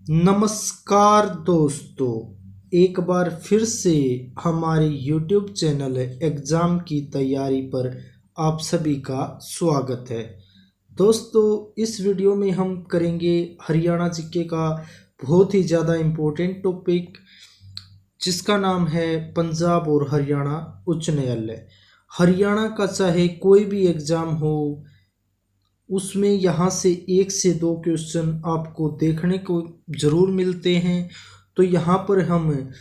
नमस्कार दोस्तों, एक बार फिर से हमारे YouTube चैनल एग्ज़ाम की तैयारी पर आप सभी का स्वागत है। दोस्तों, इस वीडियो में हम करेंगे हरियाणा जीके का बहुत ही ज़्यादा इम्पोर्टेंट टॉपिक, जिसका नाम है पंजाब और हरियाणा उच्च न्यायालय। हरियाणा का चाहे कोई भी एग्ज़ाम हो, उसमें यहाँ से 1 से 2 क्वेश्चन आपको देखने को ज़रूर मिलते हैं। तो यहाँ पर हम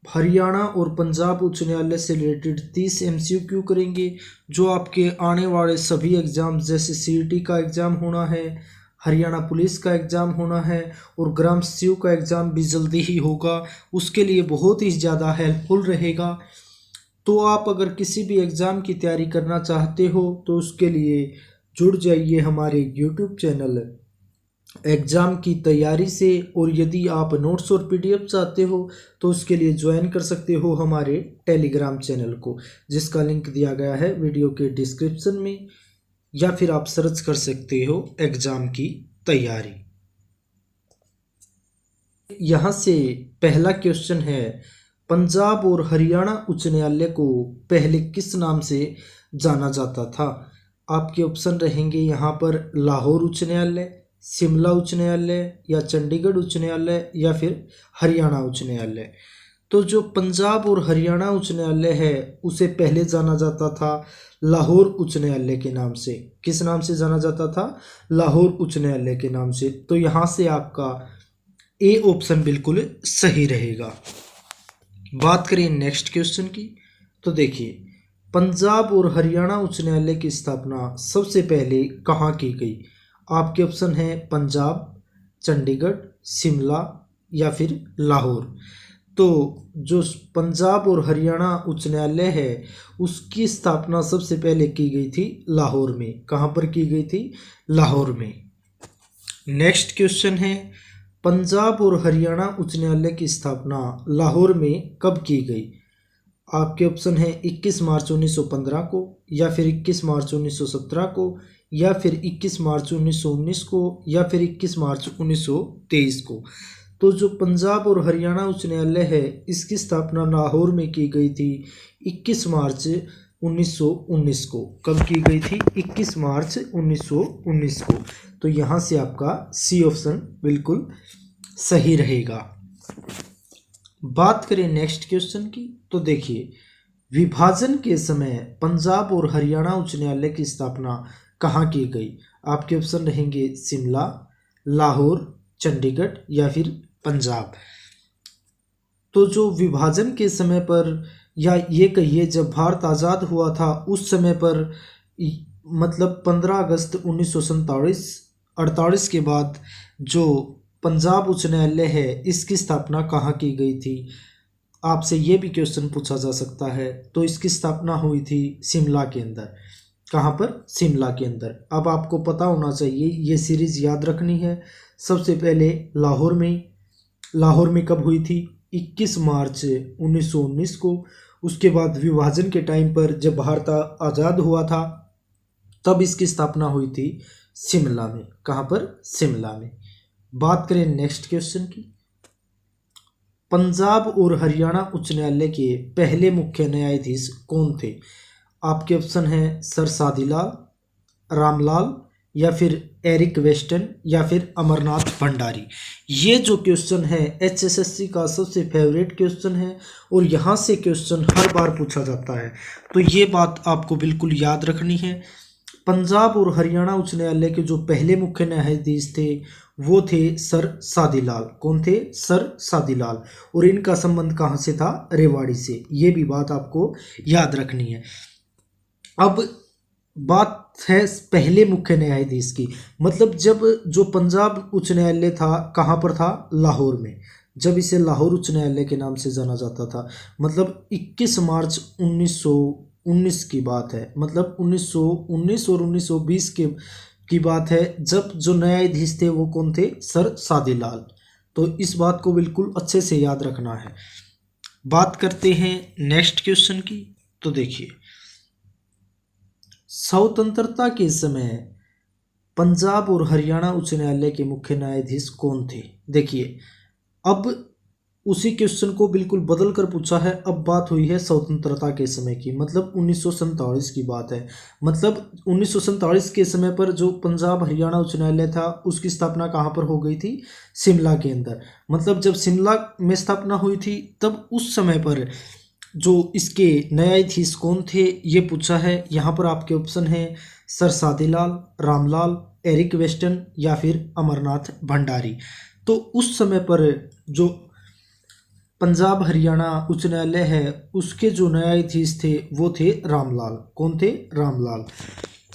हरियाणा और पंजाब उच्च न्यायालय से रिलेटेड 30 MCQ करेंगे, जो आपके आने वाले सभी एग्ज़ाम जैसे CET का एग्ज़ाम होना है, हरियाणा पुलिस का एग्ज़ाम होना है और ग्राम सचिव का एग्ज़ाम भी जल्दी ही होगा, उसके लिए बहुत ही ज़्यादा हेल्पफुल रहेगा। तो आप अगर किसी भी एग्ज़ाम की तैयारी करना चाहते हो तो उसके लिए जुड़ जाइए हमारे YouTube चैनल एग्ज़ाम की तैयारी से। और यदि आप नोट्स और PDF चाहते हो तो उसके लिए ज्वाइन कर सकते हो हमारे टेलीग्राम चैनल को, जिसका लिंक दिया गया है वीडियो के डिस्क्रिप्शन में, या फिर आप सर्च कर सकते हो एग्ज़ाम की तैयारी। यहाँ से पहला क्वेश्चन है, पंजाब और हरियाणा उच्च न्यायालय को पहले किस नाम से जाना जाता था? आपके ऑप्शन रहेंगे यहाँ पर लाहौर उच्च न्यायालय, शिमला उच्च न्यायालय, या चंडीगढ़ उच्च न्यायालय, या फिर हरियाणा उच्च न्यायालय। तो जो पंजाब और हरियाणा उच्च न्यायालय है उसे पहले जाना जाता था लाहौर उच्च न्यायालय के नाम से। किस नाम से जाना जाता था? लाहौर उच्च न्यायालय के नाम से। तो यहाँ से आपका ए ऑप्शन बिल्कुल सही रहेगा। बात करें नेक्स्ट क्वेश्चन की, तो देखिए, पंजाब और हरियाणा उच्च न्यायालय की स्थापना सबसे पहले कहाँ की गई? आपके ऑप्शन हैं पंजाब, चंडीगढ़, शिमला, या फिर लाहौर। तो जो पंजाब और हरियाणा उच्च न्यायालय है उसकी स्थापना सबसे पहले की गई थी लाहौर में। कहाँ पर की गई थी? लाहौर में। नेक्स्ट क्वेश्चन है, पंजाब और हरियाणा उच्च न्यायालय की स्थापना लाहौर में कब की गई? आपके ऑप्शन है 21 मार्च 1915 को, या फिर 21 मार्च 1917 को, या फिर 21 मार्च 1919 को, या फिर 21 मार्च 1923 को। तो जो पंजाब और हरियाणा उच्च न्यायालय है इसकी स्थापना लाहौर में की गई थी 21 मार्च 1919 को। कब की गई थी? 21 मार्च 1919 को। तो यहाँ से आपका सी ऑप्शन बिल्कुल सही रहेगा। बात करें नेक्स्ट क्वेश्चन की, तो देखिए, विभाजन के समय पंजाब और हरियाणा उच्च न्यायालय की स्थापना कहाँ की गई? आपके ऑप्शन रहेंगे शिमला, लाहौर, चंडीगढ़, या फिर पंजाब। तो जो विभाजन के समय पर, या ये कहिए जब भारत आज़ाद हुआ था उस समय पर, मतलब 15 अगस्त 1948 के बाद जो पंजाब उच्च न्यायालय है इसकी स्थापना कहाँ की गई थी? आपसे ये भी क्वेश्चन पूछा जा सकता है। तो इसकी स्थापना हुई थी शिमला के अंदर। कहाँ पर? शिमला के अंदर। अब आपको पता होना चाहिए, ये सीरीज याद रखनी है। सबसे पहले लाहौर में कब हुई थी? 21 मार्च 1919 को। उसके बाद विभाजन के टाइम पर जब भारत आज़ाद हुआ था तब इसकी स्थापना हुई थी शिमला में। कहाँ पर? शिमला में। बात करें नेक्स्ट क्वेश्चन की, पंजाब और हरियाणा उच्च न्यायालय के पहले मुख्य न्यायाधीश कौन थे? आपके ऑप्शन हैं सर सादीलाल, रामलाल, या फिर एरिक वेस्टन, या फिर अमरनाथ भंडारी। ये जो क्वेश्चन है HSSC का सबसे फेवरेट क्वेश्चन है और यहाँ से क्वेश्चन हर बार पूछा जाता है, तो ये बात आपको बिल्कुल याद रखनी है। पंजाब और हरियाणा उच्च न्यायालय के जो पहले मुख्य न्यायाधीश थे वो थे सर सादीलाल। कौन थे? सर सादीलाल। और इनका संबंध कहाँ से था? रेवाड़ी से। ये भी बात आपको याद रखनी है। अब बात है पहले मुख्य न्यायाधीश की, मतलब जब जो पंजाब उच्च न्यायालय था कहाँ पर था? लाहौर में। जब इसे लाहौर उच्च न्यायालय के नाम से जाना जाता था, मतलब 21 मार्च 1919 की बात है, मतलब 1919 और 1920 की बात है, जब जो न्यायाधीश थे वो कौन थे? सर सादीलाल। तो इस बात को बिल्कुल अच्छे से याद रखना है। बात करते हैं नेक्स्ट क्वेश्चन की, तो देखिए, स्वतंत्रता के समय पंजाब और हरियाणा उच्च न्यायालय के मुख्य न्यायाधीश कौन थे? देखिए, अब उसी क्वेश्चन को बिल्कुल बदल कर पूछा है। अब बात हुई है स्वतंत्रता के समय की, मतलब 1947 की बात है। मतलब 1947 के समय पर जो पंजाब हरियाणा उच्च न्यायालय था उसकी स्थापना कहाँ पर हो गई थी? शिमला के अंदर। मतलब जब शिमला में स्थापना हुई थी तब उस समय पर जो इसके न्यायाधीश कौन थे ये पूछा है। यहाँ पर आपके ऑप्शन है सर सादीलाल, रामलाल, एरिक वेस्टन या फिर अमरनाथ भंडारी। तो उस समय पर जो पंजाब हरियाणा उच्च न्यायालय है उसके जो न्यायाधीश थे वो थे रामलाल। कौन थे? रामलाल।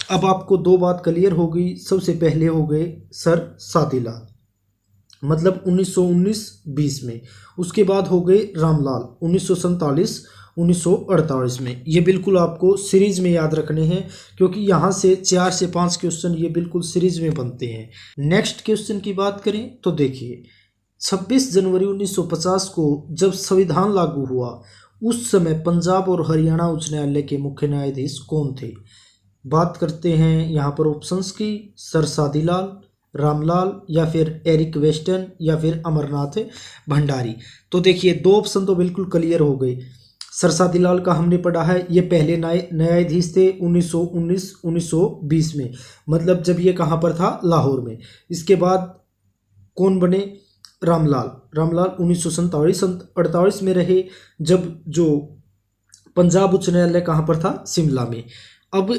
अब आपको दो बात क्लियर हो गई। सबसे पहले हो गए सर सादीलाल, मतलब 1919-20 में। उसके बाद हो गए रामलाल 1947-1948 में। ये बिल्कुल आपको सीरीज में याद रखने हैं क्योंकि यहाँ से 4 से 5 क्वेश्चन ये बिल्कुल सीरीज में बनते हैं। नेक्स्ट क्वेश्चन की बात करें तो देखिए, 26 जनवरी 1950 को जब संविधान लागू हुआ उस समय पंजाब और हरियाणा उच्च न्यायालय के मुख्य न्यायाधीश कौन थे? बात करते हैं यहाँ पर ऑप्शंस की। सर सादीलाल, रामलाल या फिर एरिक वेस्टन या फिर अमरनाथ भंडारी। तो देखिए, दो ऑप्शन तो बिल्कुल क्लियर हो गए। सर सादीलाल का हमने पढ़ा है, ये पहले न्यायाधीश थे 1919-1920 में, मतलब जब ये कहाँ पर था? लाहौर में। इसके बाद कौन बने? रामलाल 1947-48 में रहे, जब जो पंजाब उच्च न्यायालय कहाँ पर था? शिमला में। अब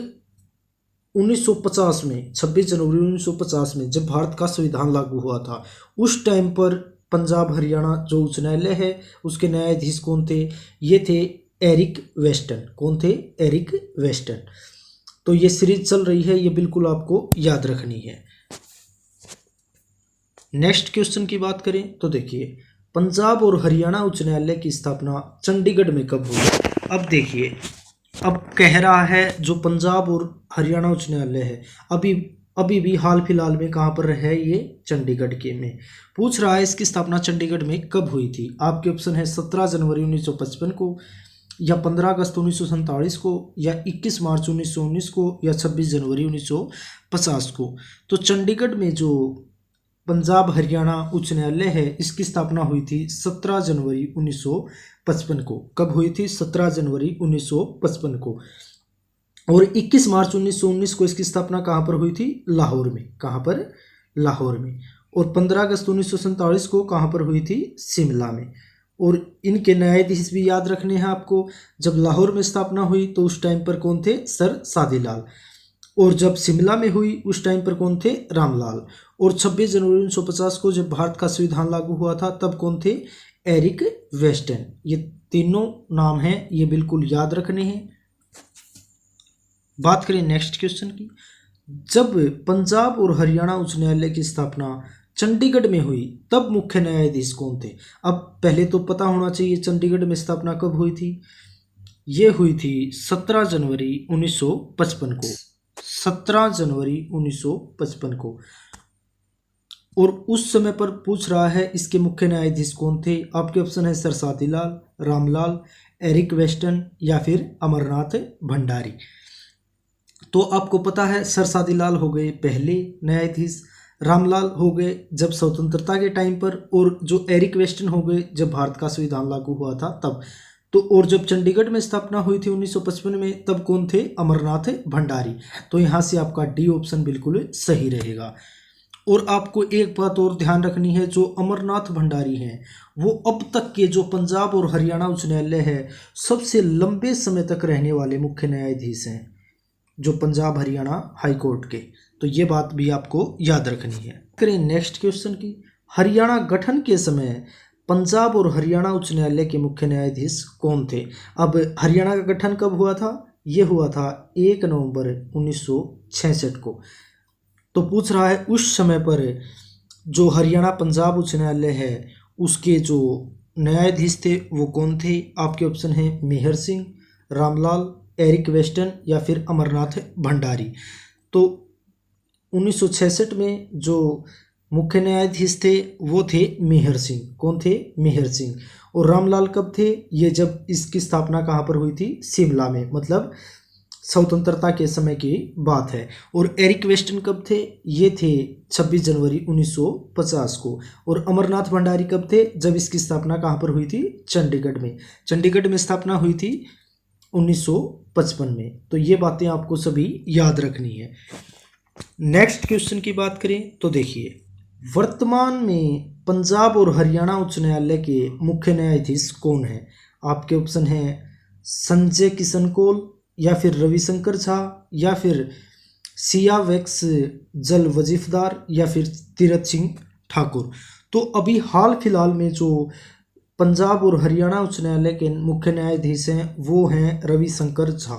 1950 में, 26 जनवरी 1950 में जब भारत का संविधान लागू हुआ था उस टाइम पर पंजाब हरियाणा जो उच्च न्यायालय है उसके न्यायाधीश कौन थे? ये थे एरिक वेस्टन। कौन थे? Eric Weston. तो ये सीरीज चल रही है, ये बिल्कुल आपको याद रखनी है। नेक्स्ट क्वेश्चन की बात करें तो देखिए, पंजाब और हरियाणा उच्च न्यायालय की स्थापना चंडीगढ़ में कब हुई? अब देखिए, अब कह रहा है जो पंजाब और हरियाणा उच्च न्यायालय है अभी भी हाल फिलहाल में कहाँ पर है? ये चंडीगढ़ के में। पूछ रहा है इसकी स्थापना चंडीगढ़ में कब हुई थी? आपके ऑप्शन है 17 जनवरी 1955 को, या 15 अगस्त 1947 को, या 21 मार्च 1919 को, या 26 जनवरी 1950 को। तो चंडीगढ़ में जो पंजाब हरियाणा उच्च न्यायालय है इसकी स्थापना हुई थी 17 जनवरी 1955 को। कब हुई थी? 17 जनवरी 1955 को। और 21 मार्च 1919 को इसकी स्थापना कहाँ पर हुई थी? लाहौर में। कहाँ पर? लाहौर में। और 15 अगस्त 1947 को कहाँ पर हुई थी? शिमला में। और इनके न्यायाधीश भी याद रखने हैं आपको। जब लाहौर में स्थापना हुई तो उस टाइम पर कौन थे? सर सादीलाल। और जब शिमला में हुई उस टाइम पर कौन थे? रामलाल। और 26 जनवरी 1950 को जब भारत का संविधान लागू हुआ था तब कौन थे? Eric Weston. ये तीनों नाम हैं, ये बिल्कुल याद रखने हैं। बात करें नेक्स्ट क्वेश्चन की, जब पंजाब और हरियाणा उच्च न्यायालय की स्थापना चंडीगढ़ में हुई तब मुख्य न्यायाधीश कौन थे? अब पहले तो पता होना चाहिए चंडीगढ़ में स्थापना कब हुई थी। ये हुई थी 17 जनवरी 1955 को। 17 जनवरी 1955 को। और उस समय पर पूछ रहा है इसके मुख्य न्यायाधीश कौन थे? आपके ऑप्शन है सर सादीलाल, रामलाल, एरिक वेस्टन या फिर अमरनाथ भंडारी। तो आपको पता है सर सादीलाल हो गए पहले न्यायाधीश, रामलाल हो गए जब स्वतंत्रता के टाइम पर, और जो एरिक वेस्टन हो गए जब भारत का संविधान लागू हुआ था तब। तो और जब चंडीगढ़ में स्थापना हुई थी 1955 में तब कौन थे? अमरनाथ भंडारी। तो यहाँ से आपका डी ऑप्शन बिल्कुल सही रहेगा। और आपको एक बात और ध्यान रखनी है, जो अमरनाथ भंडारी हैं वो अब तक के जो पंजाब और हरियाणा उच्च न्यायालय है सबसे लंबे समय तक रहने वाले मुख्य न्यायाधीश हैं, जो पंजाब हरियाणा हाई कोर्ट के। तो ये बात भी आपको याद रखनी है। करें नेक्स्ट क्वेश्चन की, हरियाणा गठन के समय पंजाब और हरियाणा उच्च न्यायालय के मुख्य न्यायाधीश कौन थे? अब हरियाणा का गठन कब हुआ था? ये हुआ था 1 नवंबर 1966 को। तो पूछ रहा है उस समय पर जो हरियाणा पंजाब उच्च न्यायालय है उसके जो न्यायाधीश थे वो कौन थे? आपके ऑप्शन है मेहर सिंह, रामलाल, एरिक वेस्टन या फिर अमरनाथ भंडारी। तो 1966 में जो मुख्य न्यायाधीश थे वो थे मेहर सिंह। कौन थे? मेहर सिंह। और रामलाल कब थे? ये जब इसकी स्थापना कहाँ पर हुई थी? शिमला में, मतलब स्वतंत्रता के समय की बात है। और एरिक वेस्टन कब थे? ये थे 26 जनवरी 1950 को। और अमरनाथ भंडारी कब थे? जब इसकी स्थापना कहाँ पर हुई थी? चंडीगढ़ में। चंडीगढ़ में स्थापना हुई थी 1955 में। तो ये बातें आपको सभी याद रखनी है। नेक्स्ट क्वेश्चन की बात करें तो देखिए, वर्तमान में पंजाब और हरियाणा उच्च न्यायालय के मुख्य न्यायाधीश कौन है? आपके ऑप्शन है संजय किशन कौल, या फिर रविशंकर झा, या फिर सियावैक्स जल वजीफदार, या फिर तीरथ सिंह ठाकुर। तो अभी हाल फिलहाल में जो पंजाब और हरियाणा उच्च न्यायालय के मुख्य न्यायाधीश हैं वो हैं रविशंकर झा।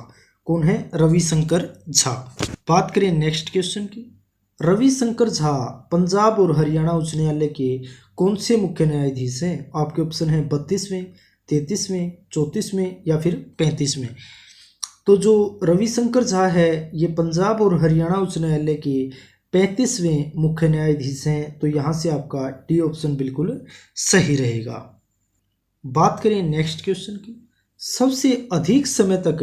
कौन है? रविशंकर झा। बात करें नेक्स्ट क्वेश्चन की, रविशंकर झा पंजाब और हरियाणा उच्च न्यायालय के कौन से मुख्य न्यायाधीश हैं? आपके ऑप्शन है 32वें, 33वें, 34वें, या फिर 35वें। तो जो रविशंकर झा है ये पंजाब और हरियाणा उच्च न्यायालय के 35वें मुख्य न्यायाधीश हैं। तो यहाँ से आपका डी ऑप्शन बिल्कुल सही रहेगा। बात करें नेक्स्ट क्वेश्चन की, सबसे अधिक समय तक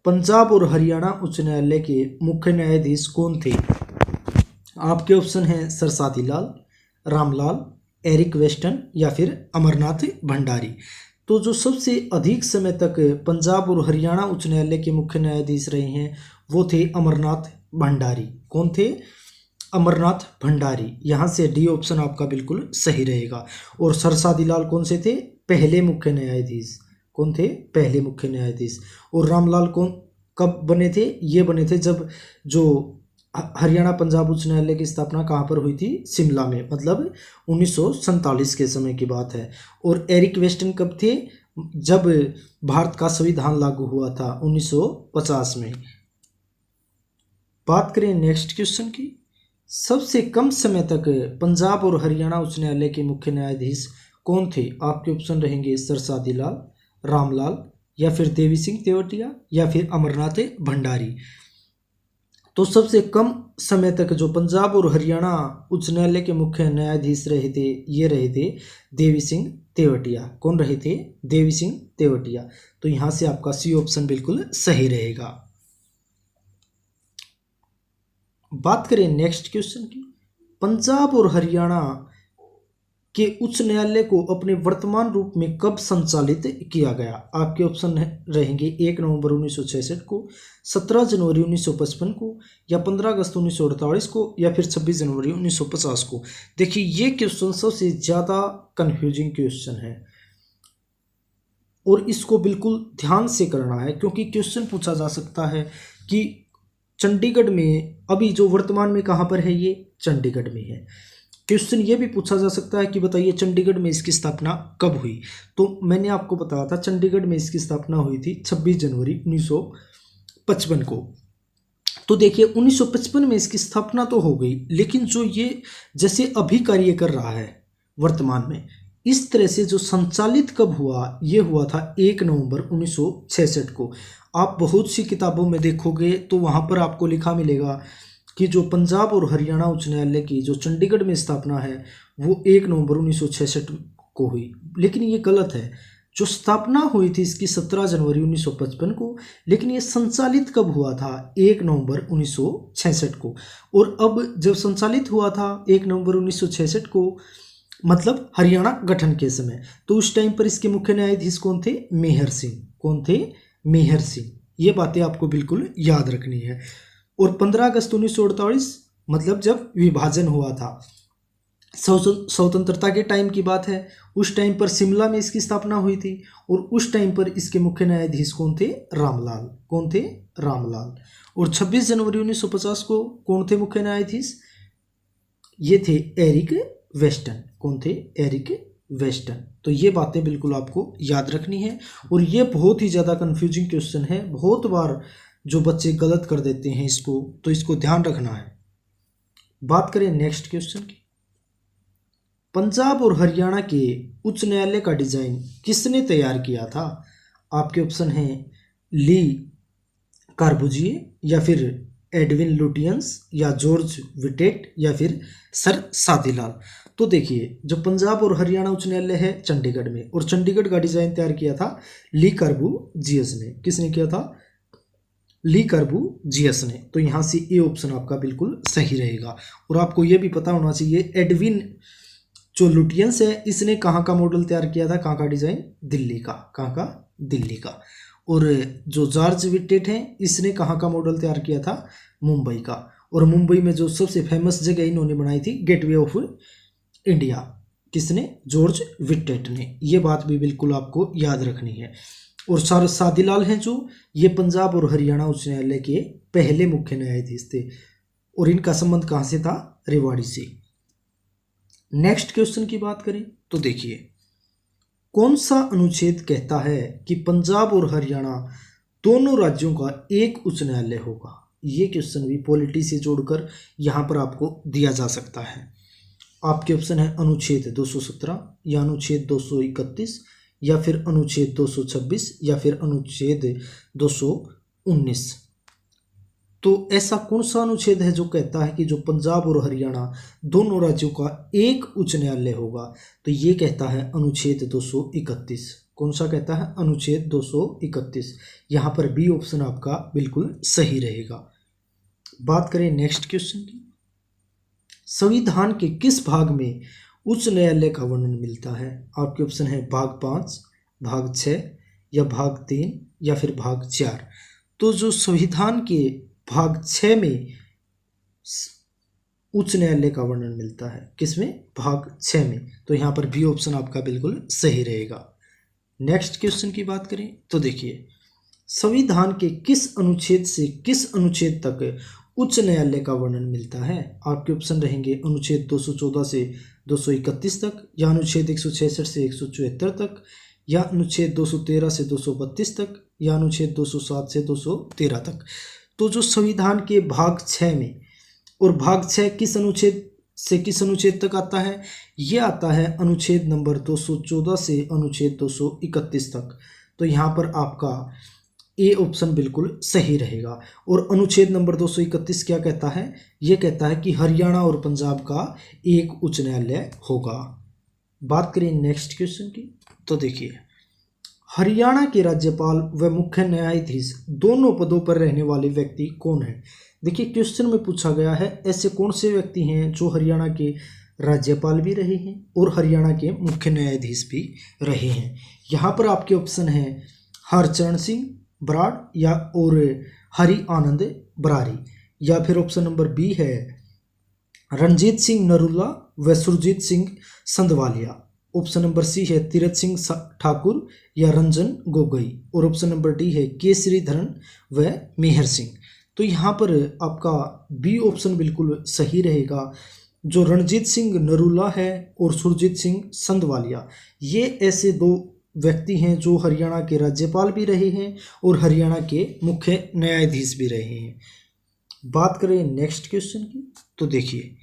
पंजाब और हरियाणा उच्च न्यायालय के मुख्य न्यायाधीश कौन थे? आपके ऑप्शन हैं सरसादी लाल, रामलाल, एरिक वेस्टन, या फिर अमरनाथ भंडारी। तो जो सबसे अधिक समय तक पंजाब और हरियाणा उच्च न्यायालय के मुख्य न्यायाधीश रहे हैं वो थे अमरनाथ भंडारी। कौन थे? अमरनाथ भंडारी। यहाँ से डी ऑप्शन आपका बिल्कुल सही रहेगा। और सरसादी लाल कौन से थे? पहले मुख्य न्यायाधीश। कौन थे? पहले मुख्य न्यायाधीश। और रामलाल कौन कब बने थे? ये बने थे जब जो हरियाणा पंजाब उच्च न्यायालय की स्थापना कहाँ पर हुई थी? शिमला में, मतलब 1947 के समय की बात है। और एरिक वेस्टन कब थे? जब भारत का संविधान लागू हुआ था 1950 में। बात करें नेक्स्ट क्वेश्चन की, सबसे कम समय तक पंजाब और हरियाणा उच्च न्यायालय के मुख्य न्यायाधीश कौन थे? आपके ऑप्शन रहेंगे सरसादी लाल, रामलाल, या फिर देवी सिंह तेवतिया, या फिर अमरनाथ भंडारी। तो सबसे कम समय तक जो पंजाब और हरियाणा उच्च न्यायालय के मुख्य न्यायाधीश रहे थे ये रहे थे देवी सिंह तेवतिया। कौन रहे थे? देवी सिंह तेवतिया। तो यहाँ से आपका सी ऑप्शन बिल्कुल सही रहेगा। बात करें नेक्स्ट क्वेश्चन की, पंजाब और हरियाणा के उच्च न्यायालय को अपने वर्तमान रूप में कब संचालित किया गया? आपके ऑप्शन रहेंगे 1 नवंबर 1966 को, 17 जनवरी 1955 को, या 15 अगस्त 1948 को, या फिर 26 जनवरी 1950 को। देखिए ये क्वेश्चन सबसे ज़्यादा कन्फ्यूजिंग क्वेश्चन है और इसको बिल्कुल ध्यान से करना है, क्योंकि क्वेश्चन पूछा जा सकता है कि चंडीगढ़ में अभी जो वर्तमान में कहाँ पर है? ये चंडीगढ़ में है। क्वेश्चन ये भी पूछा जा सकता है कि बताइए चंडीगढ़ में इसकी स्थापना कब हुई? तो मैंने आपको बताया था चंडीगढ़ में इसकी स्थापना हुई थी 26 जनवरी 1955 को। तो देखिए 1955 में इसकी स्थापना तो हो गई, लेकिन जो ये जैसे अभी कार्य कर रहा है वर्तमान में, इस तरह से जो संचालित कब हुआ? ये हुआ था 1 नवंबर 1966 को। आप बहुत सी किताबों में देखोगे तो वहाँ पर आपको लिखा मिलेगा कि जो पंजाब और हरियाणा उच्च न्यायालय की जो चंडीगढ़ में स्थापना है वो 1 नवंबर 1966 को हुई, लेकिन ये गलत है। जो स्थापना हुई थी इसकी 17 जनवरी 1955 को, लेकिन ये संचालित कब हुआ था? 1 नवंबर 1966 को। और अब जब संचालित हुआ था 1 नवंबर 1966 को, मतलब हरियाणा गठन के समय, तो उस टाइम पर इसके मुख्य न्यायाधीश कौन थे? मेहर सिंह। कौन थे? मेहर सिंह। ये बातें आपको बिल्कुल याद रखनी है। और 15 अगस्त 1948 मतलब जब विभाजन हुआ था, स्वतंत्रता के टाइम की बात है, उस टाइम पर शिमला में इसकी स्थापना हुई थी। और उस टाइम पर इसके मुख्य न्यायाधीश कौन थे? रामलाल। कौन थे? रामलाल। और 26 जनवरी 1950 को कौन थे मुख्य न्यायाधीश? ये थे एरिक वेस्टन। कौन थे? Eric Weston. तो ये बातें बिल्कुल आपको याद रखनी है। और ये बहुत ही ज़्यादा कंफ्यूजिंग क्वेश्चन है, बहुत बार जो बच्चे गलत कर देते हैं इसको, तो इसको ध्यान रखना है। बात करें नेक्स्ट क्वेश्चन की, पंजाब और हरियाणा के उच्च न्यायालय का डिजाइन किसने तैयार किया था? आपके ऑप्शन हैं ली कार्बुजिए, या फिर एडविन लुटियंस, या जॉर्ज विटेट, या फिर सर सादीलाल। तो देखिए जो पंजाब और हरियाणा उच्च न्यायालय है चंडीगढ़ में, और चंडीगढ़ का डिजाइन तैयार किया था ली कार्बुजियस ने। किसने किया था? ली कर्बूजियस ने। तो यहाँ से ए ऑप्शन आपका बिल्कुल सही रहेगा। और आपको ये भी पता होना चाहिए एडविन जो लुटियंस है इसने कहाँ का मॉडल तैयार किया था, कहाँ का डिजाइन, दिल्ली का, कहाँ का, दिल्ली का। और जो जॉर्ज विटेट है इसने कहाँ का मॉडल तैयार किया था, मुंबई का। और मुंबई में जो सबसे फेमस जगह इन्होंने बनाई थी गेटवे ऑफ इंडिया, किसने, जॉर्ज विटेट ने। ये बात भी बिल्कुल आपको याद रखनी है। और सर सादीलाल हैं जो ये पंजाब और हरियाणा उच्च न्यायालय के पहले मुख्य न्यायाधीश थे और इनका संबंध कहाँ से था, रेवाड़ी से। नेक्स्ट क्वेश्चन की बात करें तो देखिए कौन सा अनुच्छेद कहता है कि पंजाब और हरियाणा दोनों राज्यों का एक उच्च न्यायालय होगा। ये क्वेश्चन भी पॉलिटी से जोड़कर यहाँ पर आपको दिया जा सकता है। आपके ऑप्शन है अनुच्छेद 217 या अनुच्छेद 231 या फिर अनुच्छेद 226 या फिर अनुच्छेद 219। तो ऐसा कौन सा अनुच्छेद है जो कहता है कि जो पंजाब और हरियाणा दोनों राज्यों का एक उच्च न्यायालय होगा। तो ये कहता है अनुच्छेद 231। कौन सा कहता है, अनुच्छेद 231। यहाँ पर बी ऑप्शन आपका बिल्कुल सही रहेगा। बात करें नेक्स्ट क्वेश्चन की, संविधान के किस भाग में उच्च न्यायालय का वर्णन मिलता है। आपके ऑप्शन है भाग 5, भाग 6 या भाग 3 या फिर भाग 4। तो जो संविधान के भाग 6 में उच्च न्यायालय का वर्णन मिलता है, किसमें, भाग 6 में। तो यहाँ पर बी ऑप्शन आपका बिल्कुल सही रहेगा। नेक्स्ट क्वेश्चन की बात करें तो देखिए संविधान के किस अनुच्छेद से किस अनुच्छेद तक उच्च न्यायालय का वर्णन मिलता है। आपके ऑप्शन रहेंगे अनुच्छेद 214 से 231 तक या अनुच्छेद 166 से 174 तक या अनुच्छेद 213 से 232 तक या अनुच्छेद 207 से 213 तक। तो जो संविधान के भाग 6 में, और भाग 6 किस अनुच्छेद से किस अनुच्छेद तक आता है, ये आता है अनुच्छेद नंबर 214 से अनुच्छेद 231 तक। तो यहाँ पर आपका ए ऑप्शन बिल्कुल सही रहेगा। और अनुच्छेद नंबर 231 क्या कहता है, ये कहता है कि हरियाणा और पंजाब का एक उच्च न्यायालय होगा। बात करें नेक्स्ट क्वेश्चन की तो देखिए हरियाणा के राज्यपाल व मुख्य न्यायाधीश दोनों पदों पर रहने वाले व्यक्ति कौन है। देखिए क्वेश्चन में पूछा गया है ऐसे कौन से व्यक्ति हैं जो हरियाणा के राज्यपाल भी रहे हैं और हरियाणा के मुख्य न्यायाधीश भी रहे हैं। यहाँ पर आपके ऑप्शन हैं हरचरण सिंह बराड़ या और हरि आनंद बरारी, या फिर ऑप्शन नंबर बी है रणजीत सिंह नरूला व Surjit Singh Sandhawalia. Option number C है तीरथ सिंह ठाकुर या रंजन गोगोई, और ऑप्शन नंबर डी है के श्रीधरन व मेहर सिंह। तो यहाँ पर आपका बी ऑप्शन बिल्कुल सही रहेगा। जो रणजीत सिंह नरूला है और सुरजीत सिंह संधवालिया, ये ऐसे दो व्यक्ति हैं जो हरियाणा के राज्यपाल भी रहे हैं और हरियाणा के मुख्य न्यायाधीश भी रहे हैं। बात करें नेक्स्ट क्वेश्चन की तो देखिए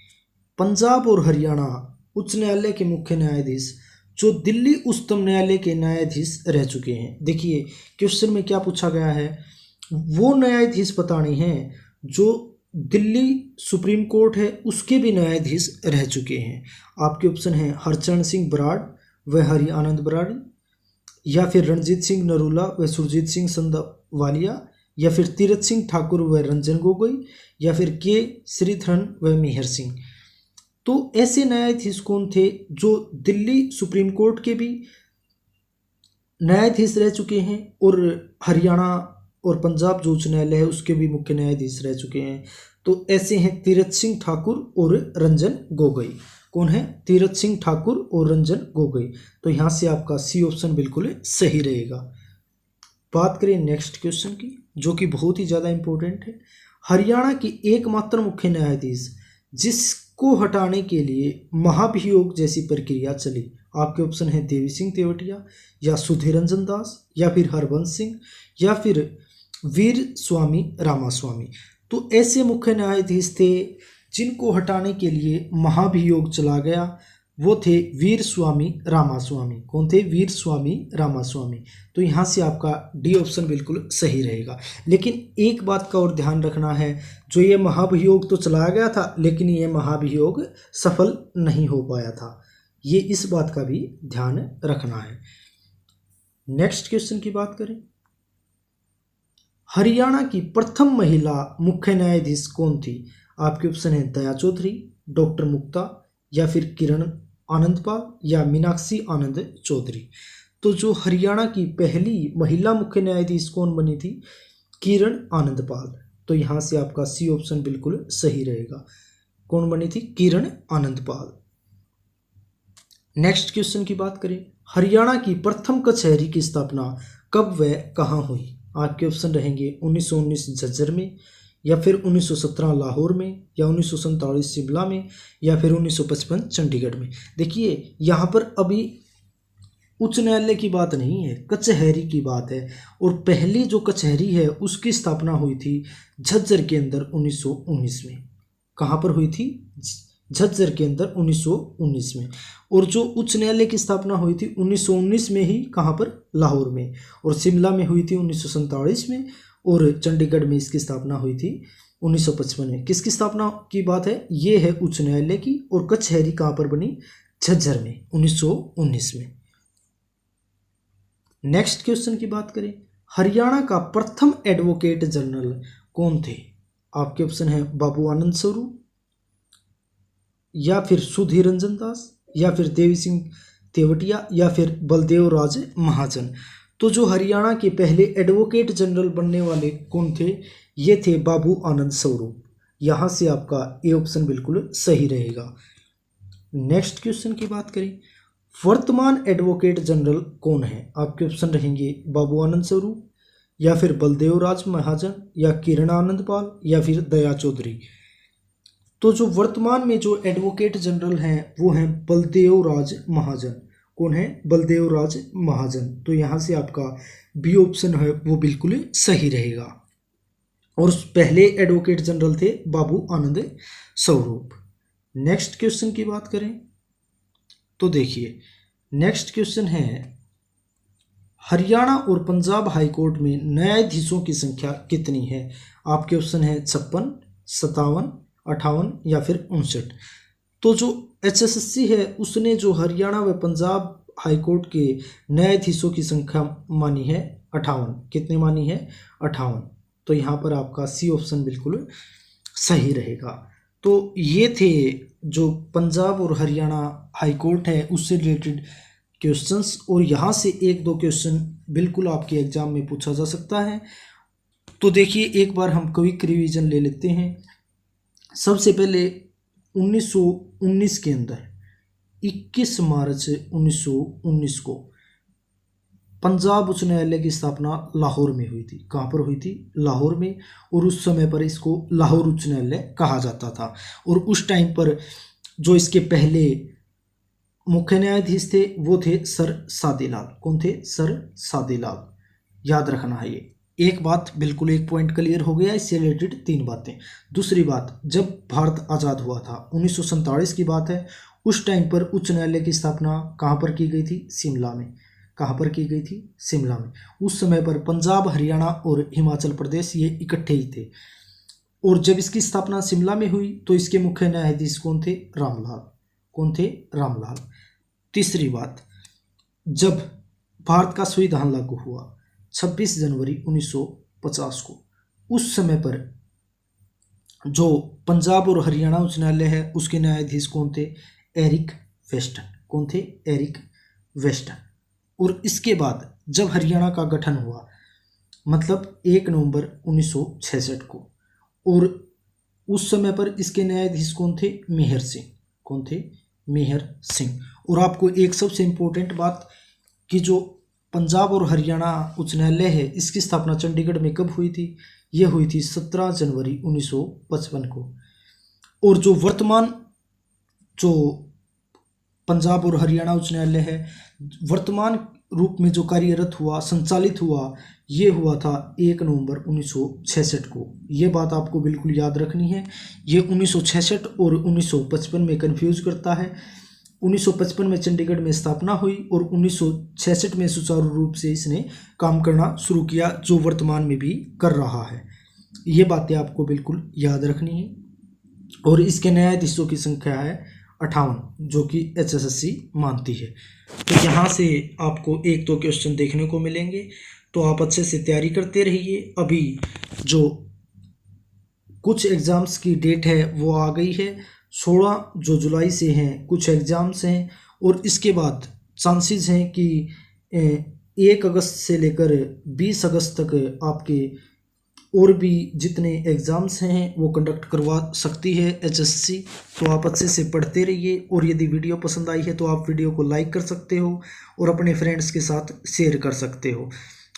पंजाब और हरियाणा उच्च न्यायालय के मुख्य न्यायाधीश जो दिल्ली उच्चतम न्यायालय के न्यायाधीश रह चुके हैं। देखिए क्वेश्चन में क्या पूछा गया है, वो न्यायाधीश बताने हैं जो दिल्ली सुप्रीम कोर्ट है उसके भी न्यायाधीश रह चुके हैं। आपके ऑप्शन है हरचरण सिंह बराड़ व हरि आनंद बराड़ी, या फिर रणजीत सिंह नरूला व सुरजीत सिंह संधवालिया, या फिर तीरथ सिंह ठाकुर व रंजन गोगोई, या फिर के श्रीधरन व मेहर सिंह। तो ऐसे न्यायाधीश कौन थे जो दिल्ली सुप्रीम कोर्ट के भी न्यायाधीश रह चुके हैं और हरियाणा और पंजाब जो उच्च न्यायालय है उसके भी मुख्य न्यायाधीश रह चुके हैं। तो ऐसे हैं तीरथ सिंह ठाकुर और रंजन गोगोई। कौन है, तीरथ सिंह ठाकुर और रंजन गोगोई। तो यहाँ से आपका सी ऑप्शन बिल्कुल सही रहेगा। बात करें नेक्स्ट क्वेश्चन की जो कि बहुत ही ज़्यादा इंपॉर्टेंट है। हरियाणा की एकमात्र मुख्य न्यायाधीश जिसको हटाने के लिए महाभियोग जैसी प्रक्रिया चली। आपके ऑप्शन है देवी सिंह तेवटिया या सुधीर रंजन दास या फिर हरबंस सिंह या फिर वीर स्वामी रामास्वामी। तो ऐसे मुख्य न्यायाधीश थे जिनको हटाने के लिए महाभियोग चला गया, वो थे वीर स्वामी रामास्वामी। कौन थे, वीर स्वामी रामास्वामी। तो यहाँ से आपका डी ऑप्शन बिल्कुल सही रहेगा। लेकिन एक बात का और ध्यान रखना है, जो ये महाभियोग तो चलाया गया था लेकिन ये महाभियोग सफल नहीं हो पाया था, ये इस बात का भी ध्यान रखना है। नेक्स्ट क्वेश्चन की बात करें, हरियाणा की प्रथम महिला मुख्य न्यायाधीश कौन थी? आपके ऑप्शन है दया चौधरी, डॉक्टर मुक्ता, या फिर किरण आनंदपाल, या मीनाक्षी आनंद चौधरी। तो जो हरियाणा की पहली महिला मुख्य न्यायाधीश कौन बनी थी? किरण आनंदपाल। तो यहाँ से आपका सी ऑप्शन बिल्कुल सही रहेगा। कौन बनी थी? किरण आनंदपाल। नेक्स्ट क्वेश्चन की बात करें, हरियाणा की प्रथम कचहरी की स्थापना कब व कहाँ हुई? आपके ऑप्शन रहेंगे 1919 झज्जर में, या फिर 1917 लाहौर में, या 1947 शिमला में, या फिर 1955 चंडीगढ़ में। देखिए यहाँ पर अभी उच्च न्यायालय की बात नहीं है, कचहरी की बात है। और पहली जो कचहरी है उसकी स्थापना हुई थी झज्जर के अंदर 1919 में। कहाँ पर हुई थी? झज्जर के अंदर 1919 में। और जो उच्च न्यायालय की स्थापना हुई थी 1919 में ही, कहाँ पर? लाहौर में। और शिमला में हुई थी 1947 में, और चंडीगढ़ में इसकी स्थापना हुई थी 1955 में। किसकी स्थापना की बात है? ये है उच्च न्यायालय की। और कचहरी कहाँ पर बनी? झज्जर में 1919 में। नेक्स्ट क्वेश्चन की बात करें, हरियाणा का प्रथम एडवोकेट जनरल कौन थे? आपके ऑप्शन है बाबू आनंद स्वरूप, या फिर सुधीर रंजन दास, या फिर देवी सिंह तेवटिया, या फिर बलदेव राज महाजन। तो जो हरियाणा के पहले एडवोकेट जनरल बनने वाले कौन थे? ये थे बाबू आनंद स्वरूप। यहाँ से आपका ए ऑप्शन बिल्कुल सही रहेगा। नेक्स्ट क्वेश्चन की बात करें, वर्तमान एडवोकेट जनरल कौन है? आपके ऑप्शन रहेंगे बाबू आनंद स्वरूप, या फिर बलदेव राज महाजन, या किरण आनंदपाल, या फिर दया चौधरी। तो जो वर्तमान में जो एडवोकेट जनरल हैं वो हैं बलदेव राज महाजन। कौन है? बलदेव राज महाजन। तो यहाँ से आपका बी ऑप्शन है वो बिल्कुल सही रहेगा। और पहले एडवोकेट जनरल थे बाबू आनंद स्वरूप। नेक्स्ट क्वेश्चन की बात करें तो देखिए, नेक्स्ट क्वेश्चन है, हरियाणा और पंजाब हाईकोर्ट में न्यायाधीशों की संख्या कितनी है? आपके ऑप्शन है 56, 57, 58, या फिर 59। तो जो HSSC है उसने जो हरियाणा व पंजाब हाईकोर्ट के न्यायाधीशों की संख्या मानी है 58। कितने मानी है? 58। तो यहाँ पर आपका सी ऑप्शन बिल्कुल सही रहेगा। तो ये थे जो पंजाब और हरियाणा हाईकोर्ट है उससे रिलेटेड क्वेश्चंस। और यहाँ से एक दो क्वेश्चन बिल्कुल आपके एग्जाम में पूछा जा सकता है। तो देखिए एक बार हम क्विक रिवीजन ले लेते हैं। सबसे पहले 1919 के अंदर 21 मार्च 1919 को पंजाब उच्च न्यायालय की स्थापना लाहौर में हुई थी। कहाँ पर हुई थी? लाहौर में। और उस समय पर इसको लाहौर उच्च न्यायालय कहा जाता था। और उस टाइम पर जो इसके पहले मुख्य न्यायाधीश थे वो थे सर सादीलाल। कौन थे? सर सादीलाल। याद रखना है ये। एक बात बिल्कुल, एक पॉइंट क्लियर हो गया। इससे रिलेटेड 3 बातें। दूसरी बात, जब भारत आज़ाद हुआ था 1947 की बात है, उस टाइम पर उच्च न्यायालय की स्थापना कहाँ पर की गई थी? शिमला में। कहाँ पर की गई थी? शिमला में। उस समय पर पंजाब, हरियाणा और हिमाचल प्रदेश ये इकट्ठे ही थे। और जब इसकी स्थापना शिमला में हुई तो इसके मुख्य न्यायाधीश कौन थे? रामलाल। कौन थे? रामलाल। तीसरी बात, जब भारत का संविधान लागू हुआ 26 जनवरी 1950 को, उस समय पर जो पंजाब और हरियाणा उच्च न्यायालय है उसके न्यायाधीश कौन थे? Eric Weston. कौन थे? Eric Weston. और इसके बाद जब हरियाणा का गठन हुआ, मतलब 1 नवंबर 1966 को, और उस समय पर इसके न्यायाधीश कौन थे? मेहर सिंह। कौन थे? मेहर सिंह। और आपको एक सबसे इम्पोर्टेंट बात कि जो पंजाब और हरियाणा उच्च न्यायालय है इसकी स्थापना चंडीगढ़ में कब हुई थी? यह हुई थी 17 जनवरी 1955 को। और जो वर्तमान जो पंजाब और हरियाणा उच्च न्यायालय है वर्तमान रूप में जो कार्यरत हुआ, संचालित हुआ, ये हुआ था 1 नवंबर 1966 को। ये बात आपको बिल्कुल याद रखनी है। ये 1966 और 1955 में कंफ्यूज करता है। 1955 में चंडीगढ़ में स्थापना हुई और 1966 में सुचारू रूप से इसने काम करना शुरू किया, जो वर्तमान में भी कर रहा है। ये बातें आपको बिल्कुल याद रखनी है। और इसके न्यायाधीशों की संख्या है 58, जो कि HSSC मानती है। तो यहाँ से आपको 1-2 क्वेश्चन देखने को मिलेंगे तो आप अच्छे से तैयारी करते रहिए। अभी जो कुछ एग्ज़ाम्स की डेट है वो आ गई है, 16 जो जुलाई से हैं कुछ एग्ज़ाम्स हैं, और इसके बाद चांसेस हैं कि 1 अगस्त से लेकर 20 अगस्त तक आपके और भी जितने एग्ज़ाम्स हैं वो कंडक्ट करवा सकती है एचएससी। तो आप अच्छे से पढ़ते रहिए, और यदि वीडियो पसंद आई है तो आप वीडियो को लाइक कर सकते हो और अपने फ्रेंड्स के साथ शेयर कर सकते हो।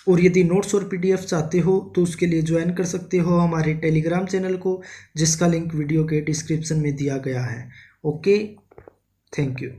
और यदि नोट्स और पीडीएफ चाहते हो तो उसके लिए ज्वाइन कर सकते हो हमारे टेलीग्राम चैनल को, जिसका लिंक वीडियो के डिस्क्रिप्शन में दिया गया है। Okay, thank you.